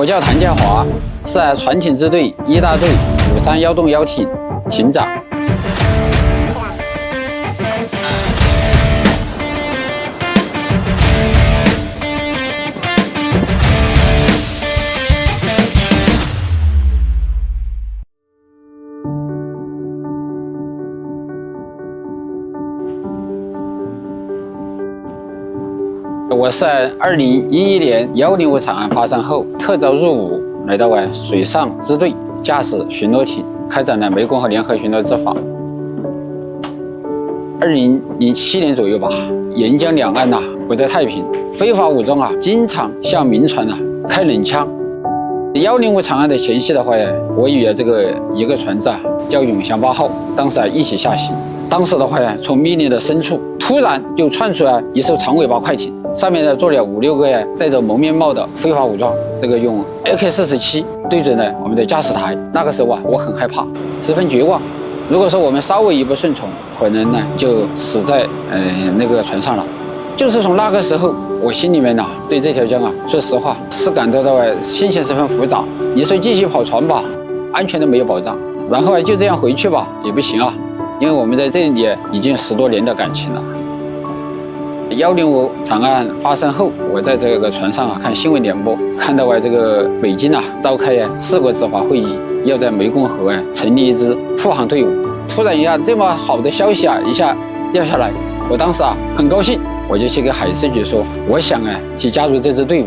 我叫谭建华，是船艇支队1大队53洞1艇艇长。我是在2011年105惨案发生后特招入伍，来到水上支队驾驶巡逻艇，开展了湄公河联合巡逻执法。2007年左右吧，沿江两岸不再太平，非法武装经常向民船开冷枪。105惨案的前夕的话我与一个船只叫永祥8号，当时一起下行。当时的话从密林的深处突然就窜出来一艘长尾巴快艇，上面坐了5、6个戴着蒙面帽的非法武装，用 AK-47对准了我们的驾驶台。那个时候我很害怕，十分绝望。如果说我们稍微一不顺从，可能就死在那个船上了。就是从那个时候，我心里面对这条江说实话是感到心情十分复杂。你说继续跑船吧，安全都没有保障；然后就这样回去吧，也不行因为我们在这里已经10多年的感情了。105惨案发生后，我在这个船上看新闻联播，看到北京召开4国执法会议，要在湄公河成立一支护航队伍。突然一下这么好的消息一下掉下来，我当时很高兴，我就去给海事局说，我想去加入这支队伍。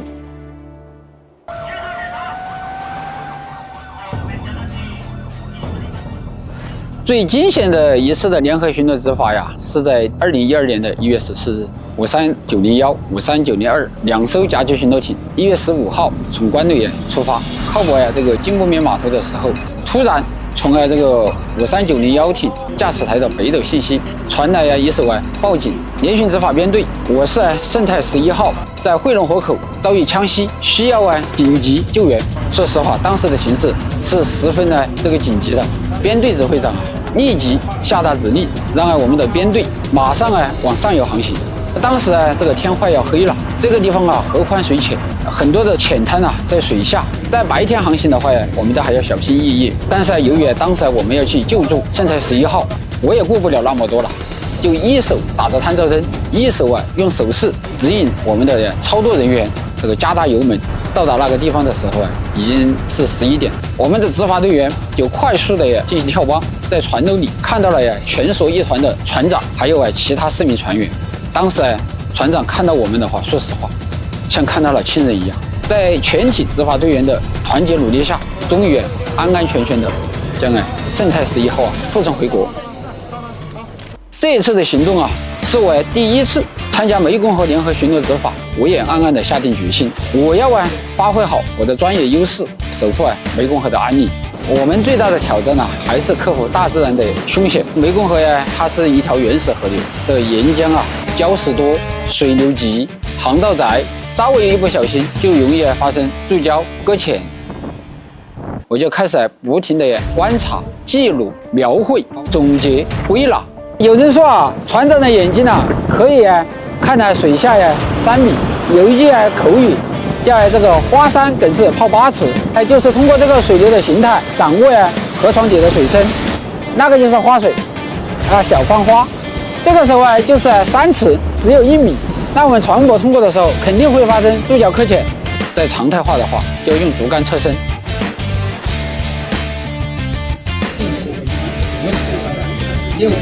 最惊险的一次的联合巡逻执法是在2012年1月14日，53901、539022艘甲级巡逻艇1月15号从关内出发，靠泊金木棉码头的时候，突然从53901艇驾驶台的北斗信息传来一首报警，联巡执法编队，我是盛泰11号，在汇龙河口遭遇枪袭，需要紧急救援。说实话，当时的情势是十分紧急的，编队指挥长立即下达指令，让我们的编队马上往上游航行。当时天快要黑了，这个地方河宽水浅，很多的浅滩在水下，在白天航行的话我们都还要小心翼翼。但是由于当时我们要去救助盛泰11号，我也顾不了那么多了，就一手打着探照灯，一手用手势指引我们的操作人员加大油门。到达那个地方的时候已经是11点，我们的执法队员就快速的进行跳帮，在船楼里看到了全索一团的船长，还有其他4名船员。当时船长看到我们的话，说实话像看到了亲人一样，在全体执法队员的团结努力下，终于安安全全的将盛泰11号护送回国。这一次的行动是我第一次参加湄公河联合巡逻执法，我也暗暗的下定决心，我要发挥好我的专业优势，守护湄公河的安宁。我们最大的挑战还是克服大自然的凶险。湄公河它是一条原始河流的沿江礁石多，水流急，航道窄，稍微一不小心就容易发生注礁搁浅。我就开始不停的观察、记录、描绘、总结、归纳。有人说船长的眼睛可以看水下3米，有一句口语叫花山梗是泡8尺，就是通过这个水流的形态掌握河床底的水深，那个就是花水小方花。这个时候就是3尺，只有1米，那我们船舶通过的时候肯定会发生注礁搁浅。在常态化的话，就用竹竿侧身。4尺、5尺、6尺、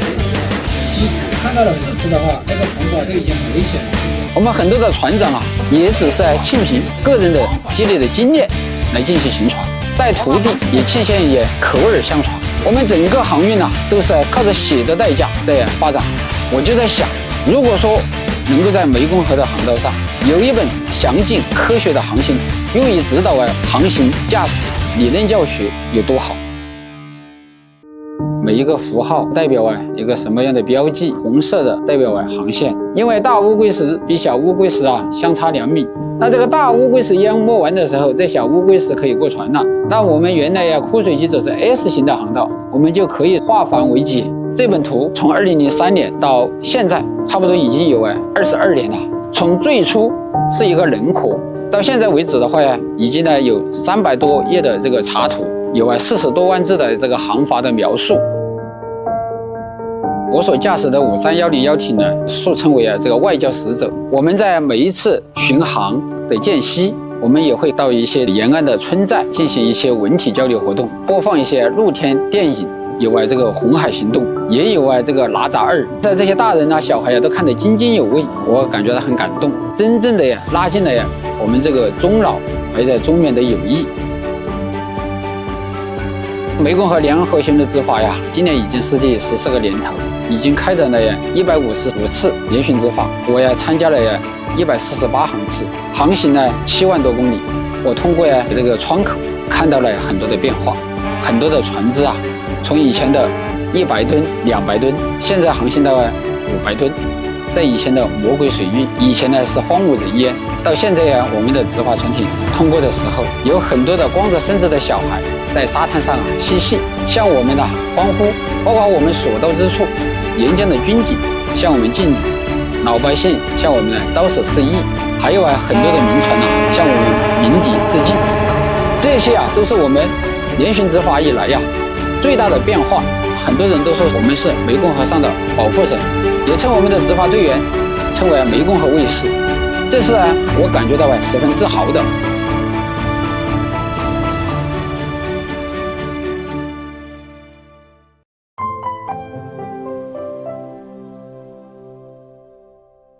7尺，看到了4尺的话，那个船舶就已经很危险了。我们很多的船长也只是庆凭个人的积累的经验来进行行船，带徒弟也倾向于口耳相传。我们整个航运都是靠着血的代价在发展。我就在想，如果说能够在湄公河的航道上有一本详尽科学的航行图，用以指导航行驾驶理论教学有多好。每一个符号代表一个什么样的标记，红色的代表航线，因为大乌龟石比小乌龟石相差2米，那这个大乌龟石淹没完的时候，这小乌龟石可以过船了。那我们原来枯水期走是 S 型的航道，我们就可以化繁为简。这本图从2003年到现在，差不多已经有22年了。从最初是一个人壳，到现在为止的话呀，已经呢有300多页的这个插图，有40多万字的这个航法的描述。我所驾驶的53101邀艇呢，素称为这个外交使者。我们在每一次巡航的间隙，我们也会到一些沿岸的村寨进行一些文体交流活动，播放一些露天电影。有这个红海行动，也有这个哪吒2，在这些大人小孩都看得津津有味，我感觉到很感动，真正的拉近了我们这个中老还在中缅的友谊。湄公河联合巡逻执法今年已经是第14个年头，已经开展了155次联巡执法，我参加了148航次，航行了7万多公里。我通过这个窗口看到了很多的变化，很多的船只从以前的100吨、200吨，现在航行到500吨。在以前的魔鬼水域，以前呢是荒无人烟，到现在我们的执法船艇通过的时候，有很多的光着身子的小孩在沙滩上嬉戏，向我们欢呼，包括我们所到之处，沿江的军警向我们敬礼，老百姓向我们招手示意，还有很多的民船向我们鸣笛致敬。这些都是我们联巡执法以来最大的变化。很多人都说我们是湄公河上的保护神，也称我们的执法队员称为湄公河卫士，这是我感觉到十分自豪的。